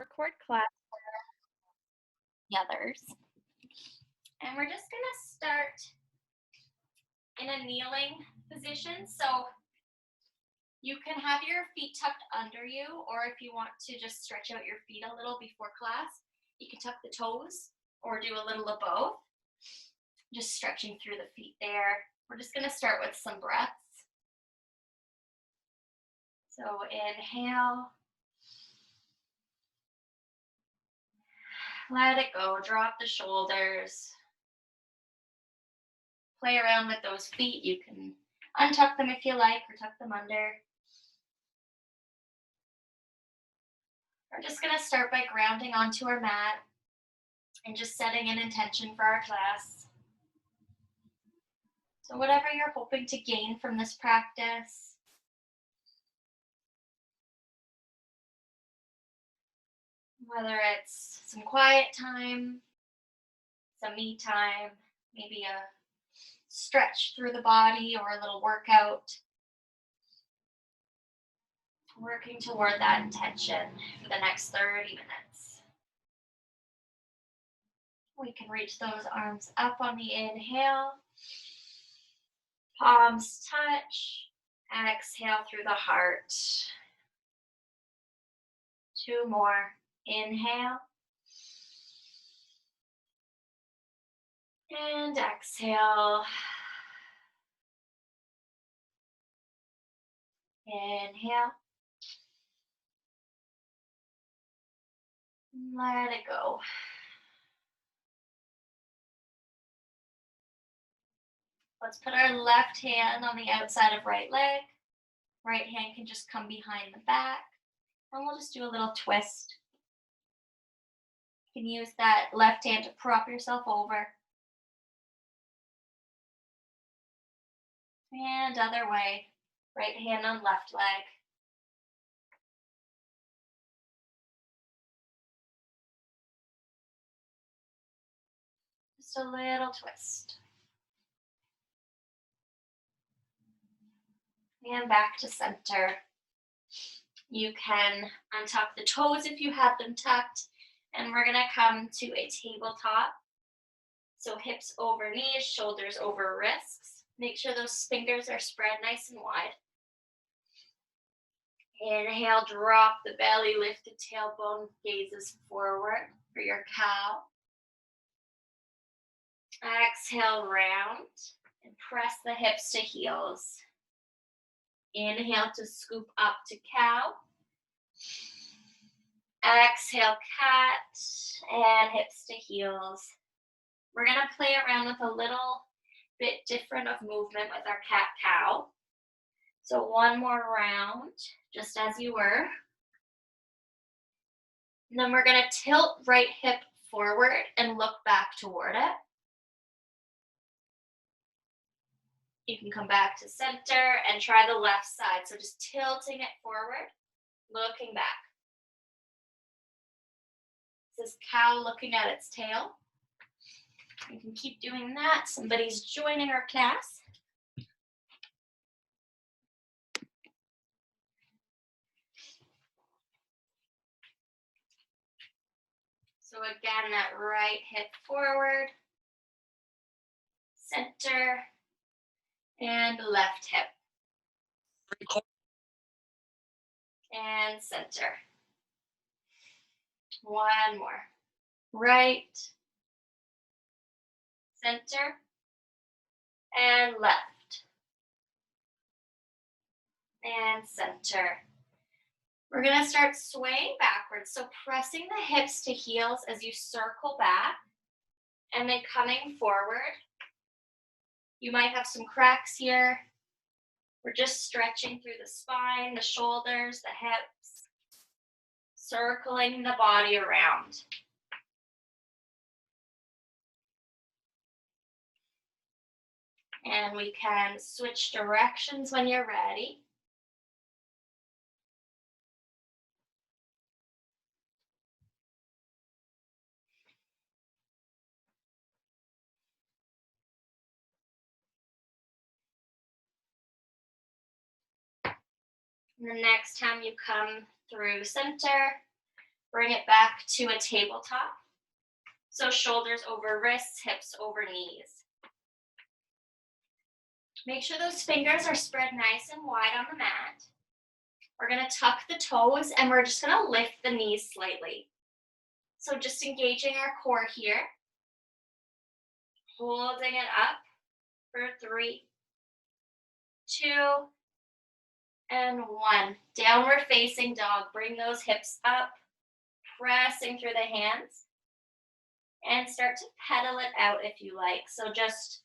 record class for the others. And we're just gonna start in a kneeling position. So you can have your feet tucked under you, or if you want to just stretch out your feet a little before class, you can tuck the toes or do a little of both. Just stretching through the feet there. We're just gonna start with some breaths. So inhale. Let it go, drop the shoulders. Play around with those feet. You can untuck them if you like, or tuck them under. We're just gonna start by grounding onto our mat and just setting an intention for our class. So whatever you're hoping to gain from this practice, whether it's some quiet time, some me time, maybe a stretch through the body or a little workout, working toward that intention for the next 30 minutes. We can reach those arms up on the inhale, palms touch, exhale through the heart. 2 more, inhale, and exhale. Inhale. Let it go. Let's put our left hand on the outside of right leg. Right hand can just come behind the back. And we'll just do a little twist. You can use that left hand to prop yourself over. And other way. Right hand on left leg. Just a little twist. And back to center. You can untuck the toes if you have them tucked. And we're gonna come to a tabletop. So hips over knees, shoulders over wrists. Make sure those fingers are spread nice and wide. Inhale, drop the belly, lift the tailbone, gazes forward for your cow. Exhale, round, and press the hips to heels. Inhale to scoop up to cow. Exhale, cat, and hips to heels. We're gonna play around with a little bit different of movement with our cat-cow. So 1 more round, just as you were. And then we're gonna tilt right hip forward and look back toward it. You can come back to center and try the left side. So just tilting it forward, looking back. This is cow looking at its tail. You can keep doing that. Somebody's joining our class. So again, that right hip forward, center, and left hip. And center. 1 more. Right, center, and left. And center. We're gonna start swaying backwards. So pressing the hips to heels as you circle back and then coming forward. You might have some cracks here. We're just stretching through the spine, the shoulders, the hips, circling the body around. And we can switch directions when you're ready. And the next time you come through center, Bring it back to a tabletop. So shoulders over wrists, hips over knees. Make sure those fingers are spread nice and wide on the mat. We're gonna tuck the toes and we're just gonna lift the knees slightly. So just engaging our core here. Holding it up for 3, 2, and 1. Downward facing dog. Bring those hips up, pressing through the hands. And start to pedal it out if you like. So just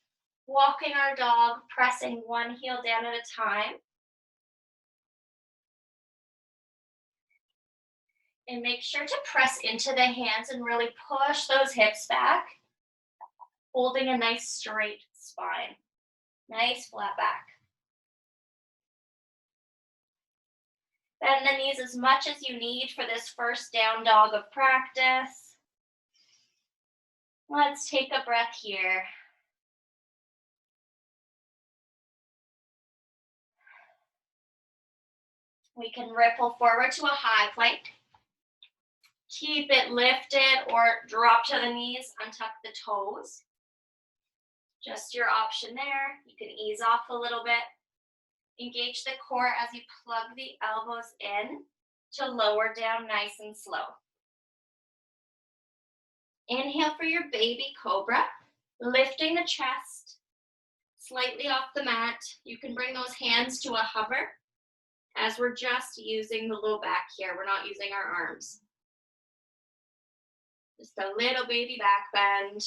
walking our dog, pressing one heel down at a time. And make sure to press into the hands and really push those hips back, holding a nice straight spine. Nice flat back. Bend the knees as much as you need for this first down dog of practice. Let's take a breath here. We can ripple forward to a high plank. Keep it lifted or drop to the knees, untuck the toes. Just your option there. You can ease off a little bit. Engage the core as you plug the elbows in to lower down nice and slow. Inhale for your baby cobra, lifting the chest slightly off the mat. You can bring those hands to a hover as we're just using the low back here. We're not using our arms. Just a little baby back bend.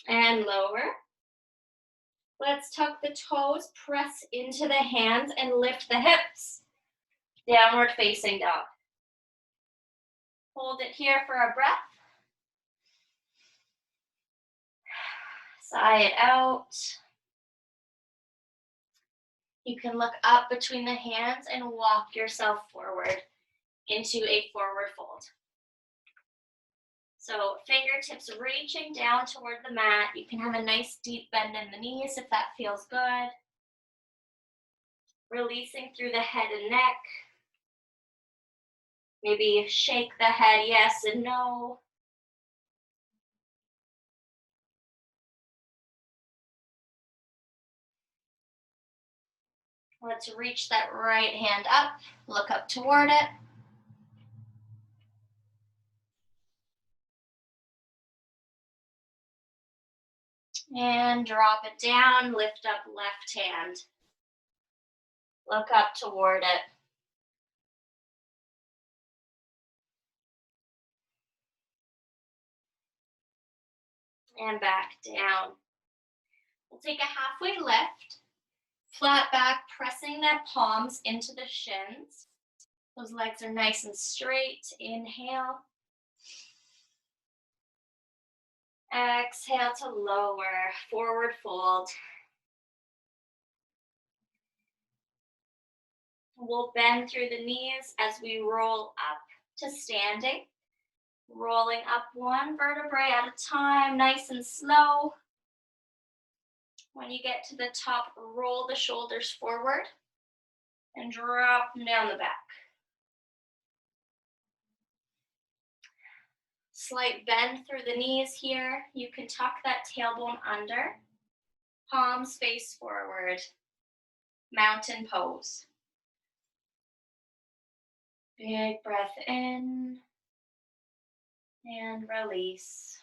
And lower. Let's tuck the toes, press into the hands, and lift the hips. Downward facing dog. Hold it here for a breath. Sigh it out. You can look up between the hands and walk yourself forward into a forward fold. So fingertips reaching down toward the mat. You can have a nice deep bend in the knees if that feels good. Releasing through the head and neck. Maybe shake the head yes and no. Let's reach that right hand up, look up toward it. And drop it down, lift up left hand. Look up toward it. And back down. We'll take a halfway lift. Flat back, pressing the palms into the shins. Those legs are nice and straight. Inhale. Exhale to lower, forward fold. We'll bend through the knees as we roll up to standing. Rolling up one vertebrae at a time, nice and slow. When you get to the top, roll the shoulders forward and drop them down the back. Slight bend through the knees here. You can tuck that tailbone under. Palms face forward. Mountain pose. Big breath in and release.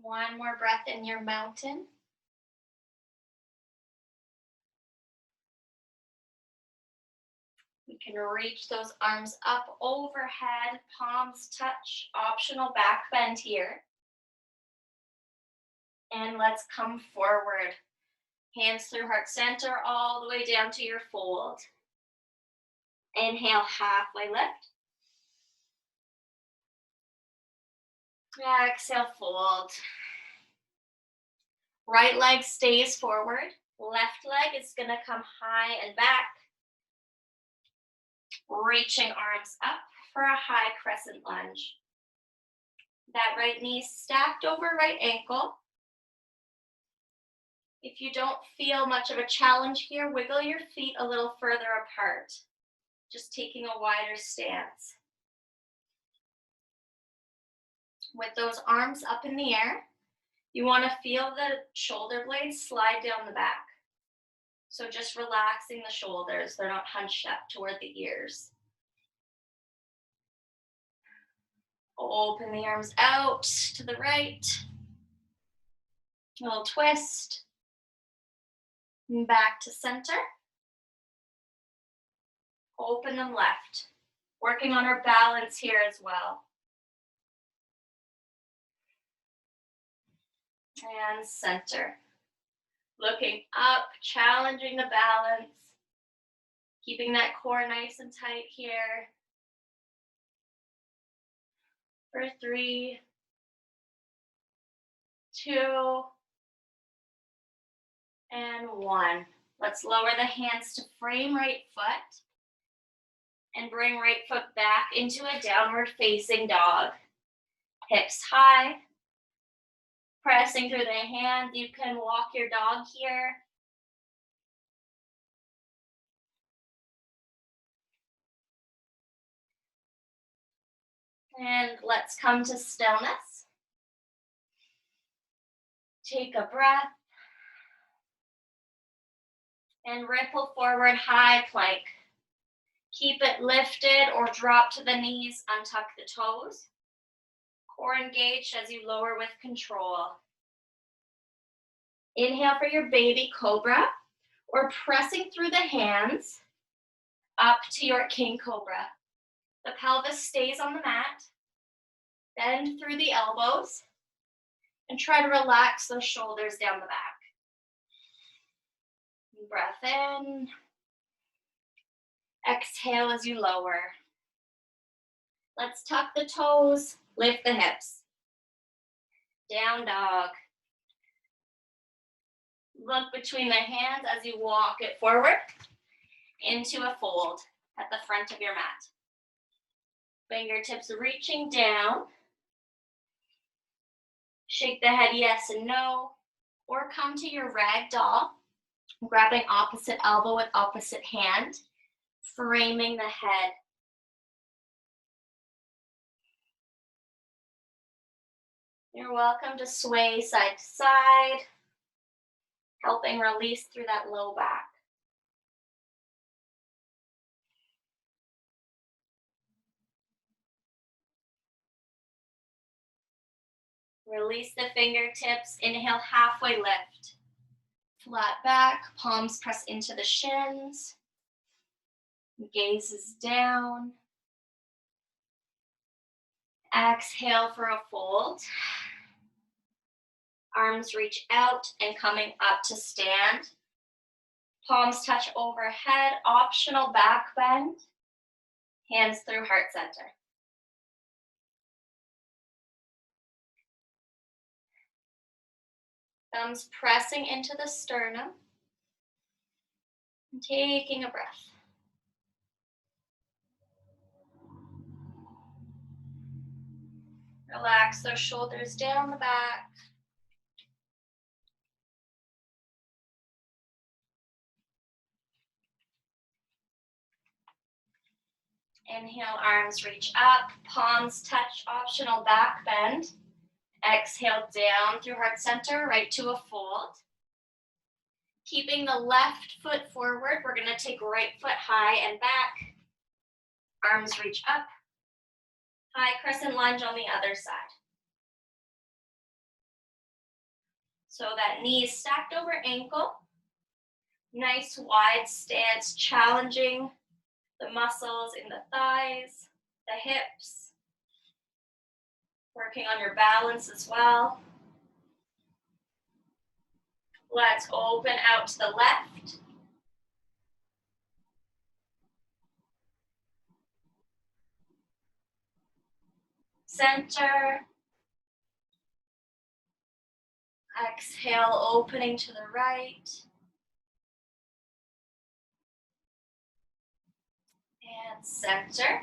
One more breath in your mountain. You can reach those arms up overhead, palms touch, optional back bend here. And let's come forward. Hands through heart center all the way down to your fold. Inhale, halfway lift. Exhale, fold. Right leg stays forward. Left leg is gonna come high and back. Reaching arms up for a high crescent lunge. That right knee stacked over right ankle. If you don't feel much of a challenge here, wiggle your feet a little further apart, just taking a wider stance. With those arms up in the air, you want to feel the shoulder blades slide down the back. So just relaxing the shoulders, they're not hunched up toward the ears. Open the arms out to the right. A little twist. And back to center. Open them left. Working on our balance here as well. And center. Looking up, challenging the balance. Keeping that core nice and tight here. For 3, 2, and 1. Let's lower the hands to frame right foot and bring right foot back into a downward facing dog. Hips high. Pressing through the hands. You can walk your dog here. And let's come to stillness. Take a breath. And ripple forward, high plank. Keep it lifted or drop to the knees, untuck the toes. Core engaged as you lower with control. Inhale for your baby cobra, or pressing through the hands up to your king cobra. The pelvis stays on the mat. Bend through the elbows and try to relax those shoulders down the back. Breath in. Exhale as you lower. Let's tuck the toes, lift the hips. Down dog. Look between the hands as you walk it forward into a fold at the front of your mat. Fingertips reaching down. Shake the head yes and no, or come to your rag doll, grabbing opposite elbow with opposite hand, framing the head. You're welcome to sway side to side, helping release through that low back. Release the fingertips, inhale, halfway lift. Flat back, palms press into the shins. Gaze is down. Exhale for a fold. Arms reach out and coming up to stand. Palms touch overhead, optional back bend. Hands through heart center. Thumbs pressing into the sternum. And taking a breath. Relax those shoulders down the back. Inhale, arms reach up, palms touch, optional back bend. Exhale down through heart center, right to a fold. Keeping the left foot forward, we're gonna take right foot high and back. Arms reach up. High crescent lunge on the other side. So that knee is stacked over ankle. Nice wide stance, challenging the muscles in the thighs, the hips. Working on your balance as well. Let's open out to the left. Center. Exhale, opening to the right. And center.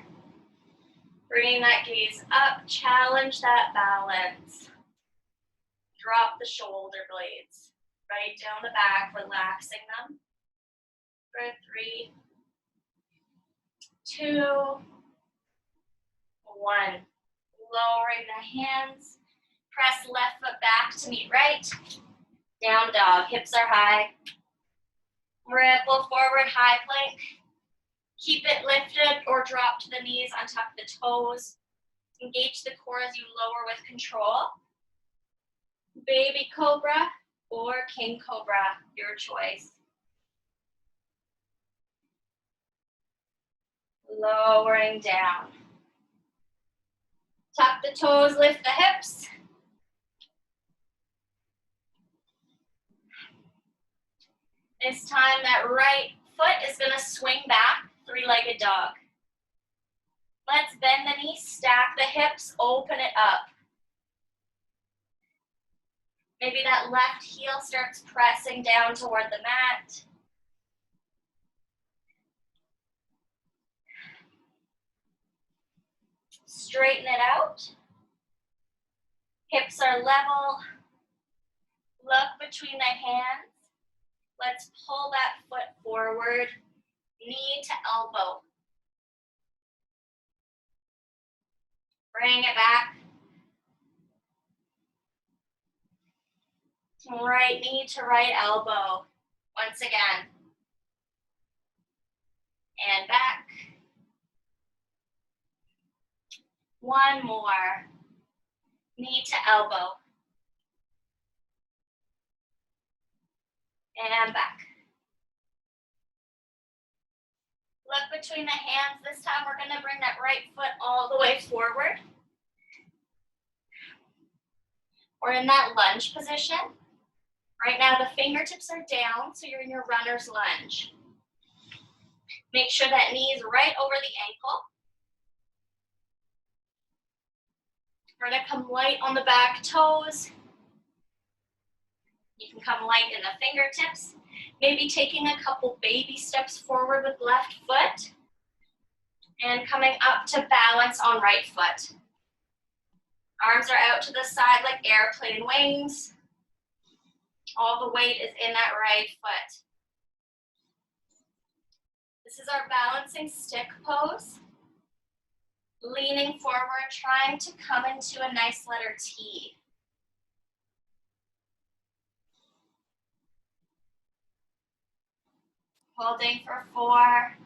Bringing that gaze up, challenge that balance. Drop the shoulder blades. right down the back, relaxing them. For 3, 2, 1. Lowering the hands. Press left foot back to meet right. Down dog, hips are high. Ripple forward, high plank. Keep it lifted or drop to the knees, untuck the toes. Engage the core as you lower with control. Baby cobra or king cobra, your choice. Lowering down. Tuck the toes, lift the hips. This time that right foot is gonna swing back, three-legged dog. Let's bend the knees, stack the hips, open it up. Maybe that left heel starts pressing down toward the mat. Straighten it out. Hips are level. Look between the hands. Let's pull that foot forward, knee to elbow. Bring it back. Right knee to right elbow. Once again. And back. One more. Knee to elbow. And back. Look between the hands. This time we're going to bring that right foot all the way forward. We're in that lunge position. Right now the fingertips are down, so you're in your runner's lunge. Make sure that knee is right over the ankle. We're going to come light on the back toes. You can come light in the fingertips. Maybe taking a couple baby steps forward with left foot. And coming up to balance on right foot. Arms are out to the side like airplane wings. All the weight is in that right foot. This is our balancing stick pose. Leaning forward, trying to come into a nice letter T. Holding for 4,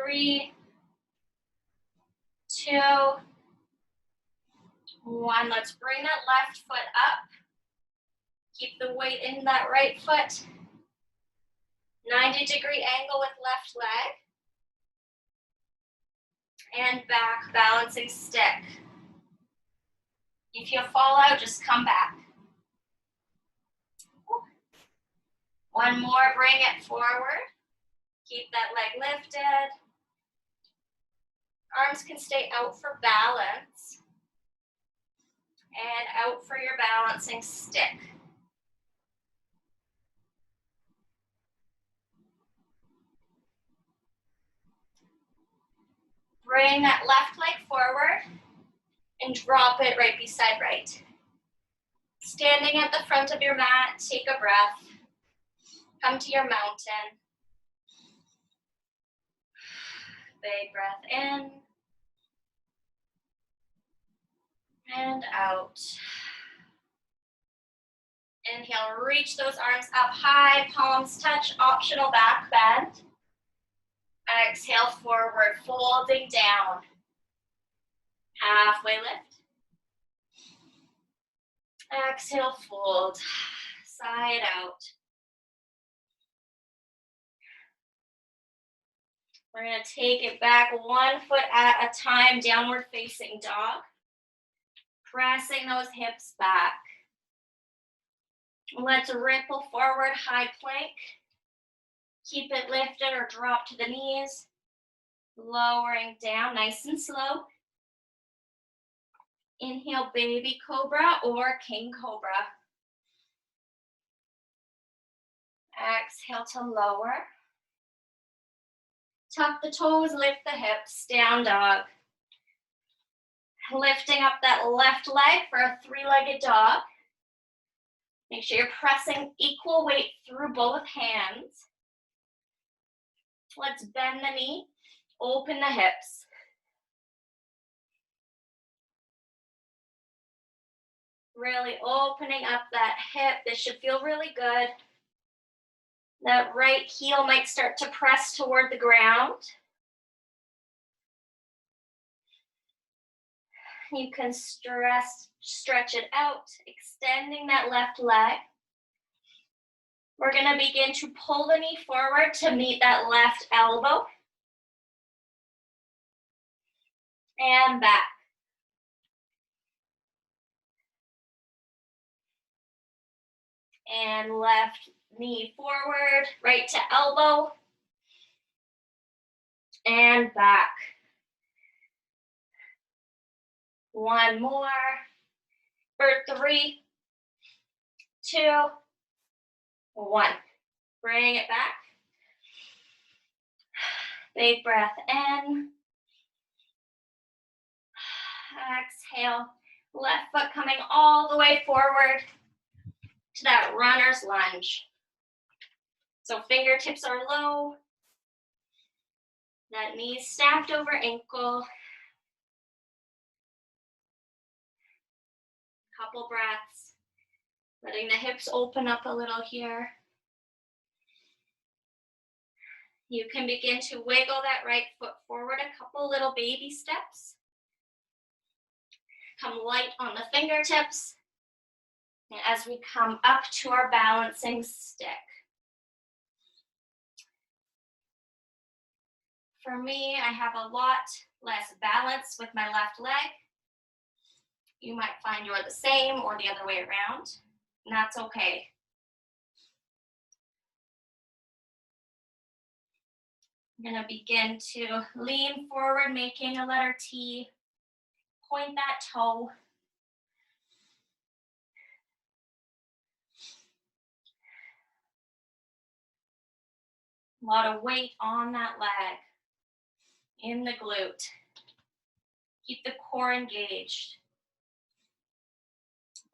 3, 2, 1. Let's bring that left foot up. Keep the weight in that right foot. 90-degree angle with left leg. And back, balancing stick. If you fall out, just come back. One more, bring it forward. Keep that leg lifted. Arms can stay out for balance. And out for your balancing stick. Bring that left leg forward and drop it right beside right. Standing at the front of your mat, take a breath. Come to your mountain. Big breath in. And out. Inhale, reach those arms up high, palms touch, optional back bend. Exhale, forward, folding down. Halfway lift. Exhale, fold. Side out. We're going to take it back 1 foot at a time, downward facing dog. Pressing those hips back. Let's ripple forward, high plank. Keep it lifted or drop to the knees. Lowering down, nice and slow. Inhale, baby cobra or king cobra. Exhale to lower. Tuck the toes, lift the hips, down dog. Lifting up that left leg for a three-legged dog. Make sure you're pressing equal weight through both hands. Let's bend the knee, open the hips. Really opening up that hip. This should feel really good. That right heel might start to press toward the ground. You can stretch it out, extending that left leg. We're going to begin to pull the knee forward to meet that left elbow. And back. And left knee forward, right to elbow. And back. One more. For 3, 2, 1. Bring it back. Big breath in. Exhale. Left foot coming all the way forward to that runner's lunge. So fingertips are low. That knee stacked over ankle. Couple breaths. Letting the hips open up a little here. You can begin to wiggle that right foot forward a couple little baby steps. Come light on the fingertips. And as we come up to our balancing stick. For me, I have a lot less balance with my left leg. You might find you're the same or the other way around, and that's okay. I'm gonna begin to lean forward, making a letter T. Point that toe. A lot of weight on that leg, in the glute. Keep the core engaged.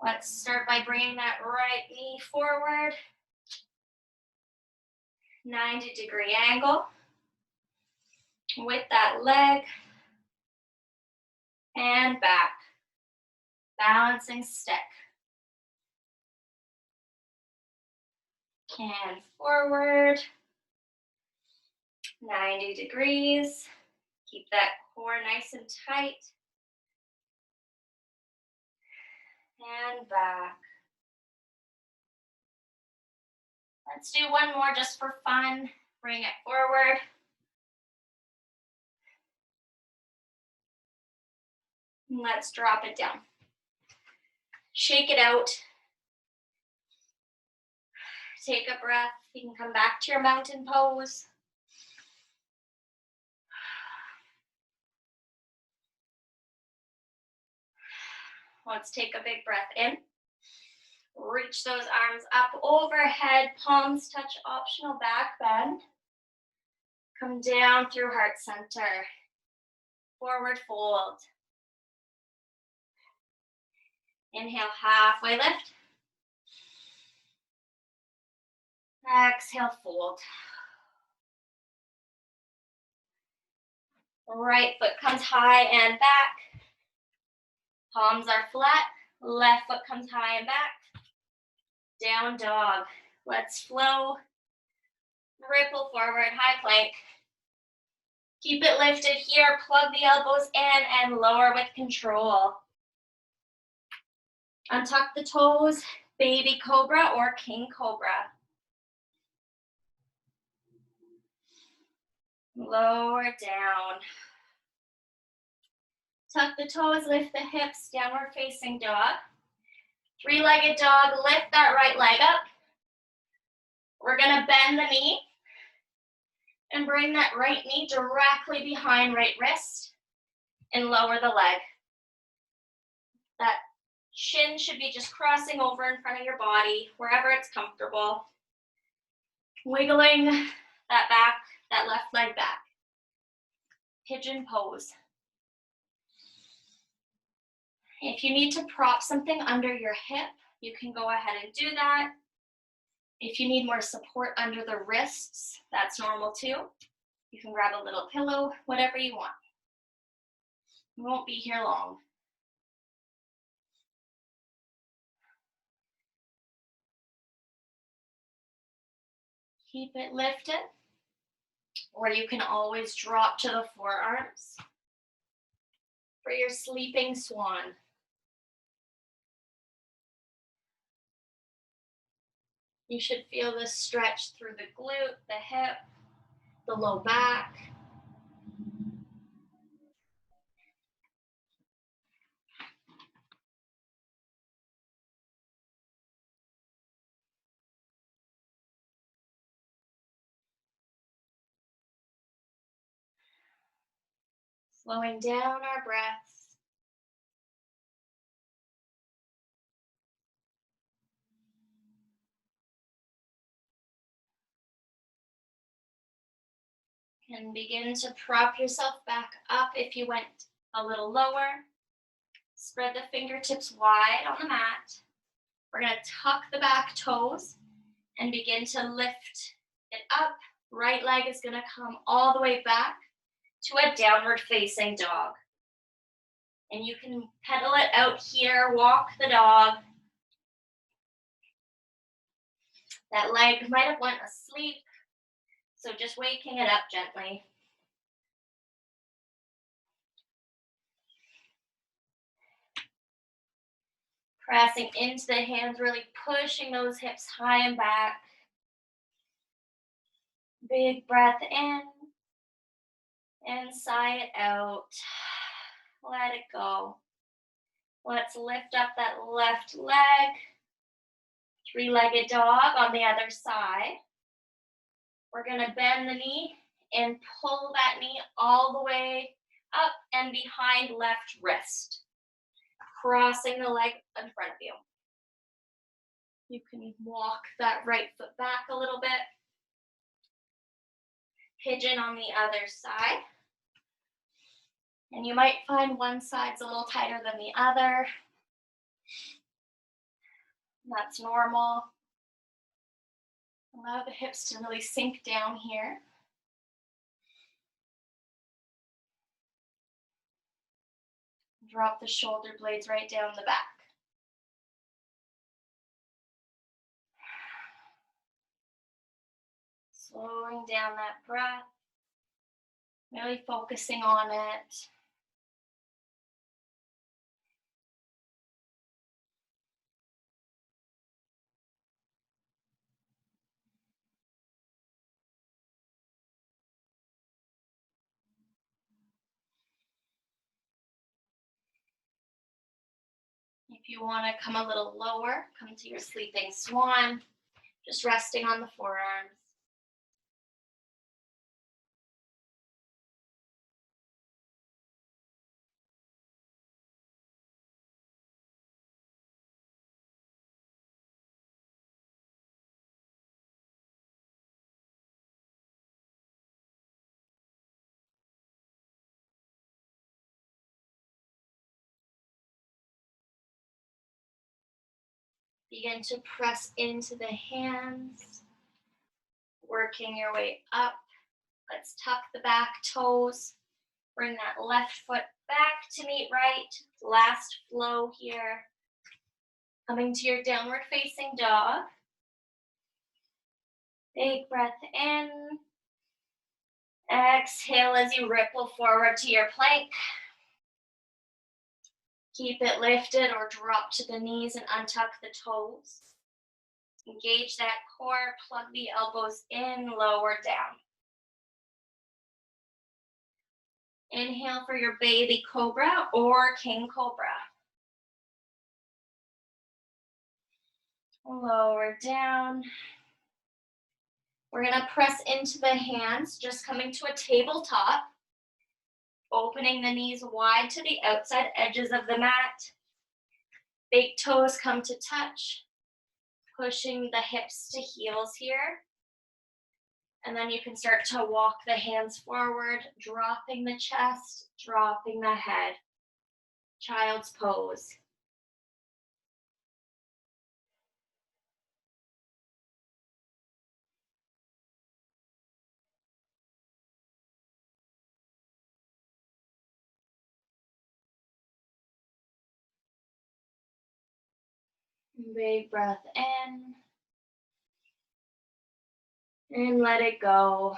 Let's start by bringing that right knee forward. 90-degree angle. With that leg. And back. Balancing stick. And forward. 90 degrees. Keep that core nice and tight. And back. Let's do one more just for fun. Bring it forward. And let's drop it down. Shake it out. Take a breath. You can come back to your mountain pose. Let's take a big breath in. Reach those arms up overhead, palms touch optional back bend. Come down through heart center. Forward fold. Inhale, halfway lift. Exhale, fold. Right foot comes high and back. Palms are flat. Left foot comes high and back. Down dog. Let's flow. Ripple forward, high plank. Keep it lifted here. Plug the elbows in and lower with control. Untuck the toes, baby cobra or king cobra. Lower down. Tuck the toes, lift the hips, downward facing dog. Three-legged dog, lift that right leg up. We're gonna bend the knee and bring that right knee directly behind right wrist and lower the leg. That shin should be just crossing over in front of your body, wherever it's comfortable. Wiggling that back, that left leg back. Pigeon pose. If you need to prop something under your hip, you can go ahead and do that. If you need more support under the wrists, that's normal too. You can grab a little pillow, whatever you want. We won't be here long. Keep it lifted, or you can always drop to the forearms for your sleeping swan. You should feel this stretch through the glute, the hip, the low back. Slowing down our breaths. And begin to prop yourself back up if you went a little lower. Spread the fingertips wide on the mat. We're going to tuck the back toes and begin to lift it up. Right leg is going to come all the way back to a downward facing dog. And you can pedal it out here, walk the dog. That leg might have went asleep, so just waking it up gently. Pressing into the hands, really pushing those hips high and back. Big breath in and sigh it out. Let it go. Let's lift up that left leg. Three-legged dog on the other side. We're going to bend the knee and pull that knee all the way up and behind left wrist. Crossing the leg in front of you. You can walk that right foot back a little bit. Pigeon on the other side. And you might find one side's a little tighter than the other. That's normal. Allow the hips to really sink down here. Drop the shoulder blades right down the back. Slowing down that breath. Really focusing on it. If you want to come a little lower, come to your sleeping swan, just resting on the forearms. Begin to press into the hands, working your way up. Let's tuck the back toes. Bring that left foot back to meet right. Last flow here. Coming to your downward facing dog. Big breath in. Exhale as you ripple forward to your plank. Keep it lifted or drop to the knees and untuck the toes. Engage that core, plug the elbows in, lower down. Inhale for your baby cobra or king cobra. Lower down. We're going to press into the hands, just coming to a tabletop. Opening the knees wide to the outside edges of the mat. Big toes come to touch. Pushing the hips to heels here. And then you can start to walk the hands forward, dropping the chest, dropping the head. Child's pose. Big breath in. And let it go.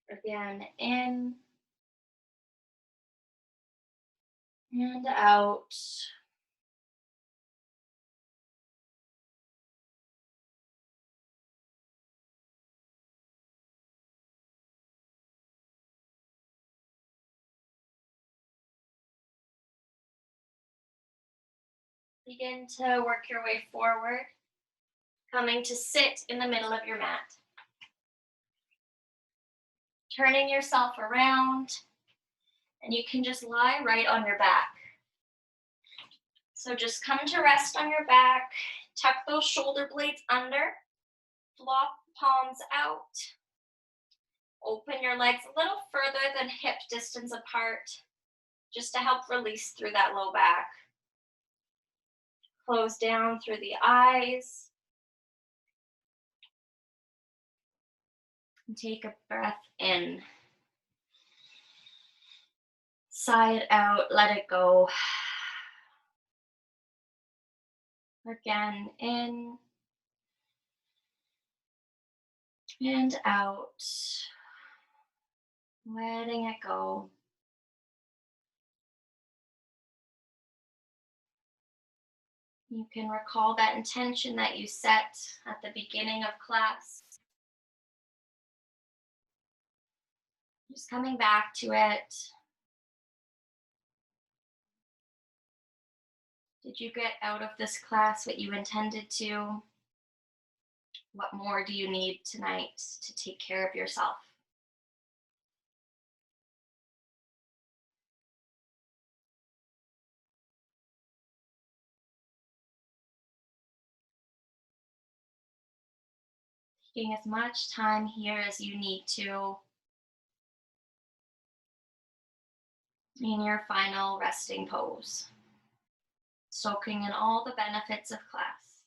Again, in and out. Begin to work your way forward, coming to sit in the middle of your mat. Turning yourself around, and you can just lie right on your back. So just come to rest on your back, tuck those shoulder blades under, flop palms out, open your legs a little further than hip distance apart, just to help release through that low back. Close down through the eyes. And take a breath in. Sigh it out, let it go. Again, in and out. Letting it go. You can recall that intention that you set at the beginning of class. Just coming back to it. Did you get out of this class what you intended to? What more do you need tonight to take care of yourself? Taking as much time here as you need to in your final resting pose, soaking in all the benefits of class.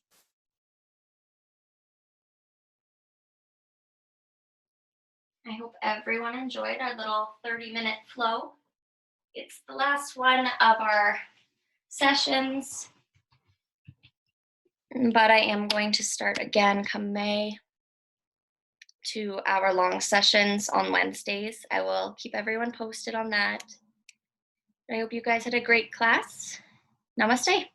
I hope everyone enjoyed our little 30-minute flow. It's the last one of our sessions, but I am going to start again come May. 2-hour-long sessions on Wednesdays. I will keep everyone posted on that. I hope you guys had a great class. Namaste.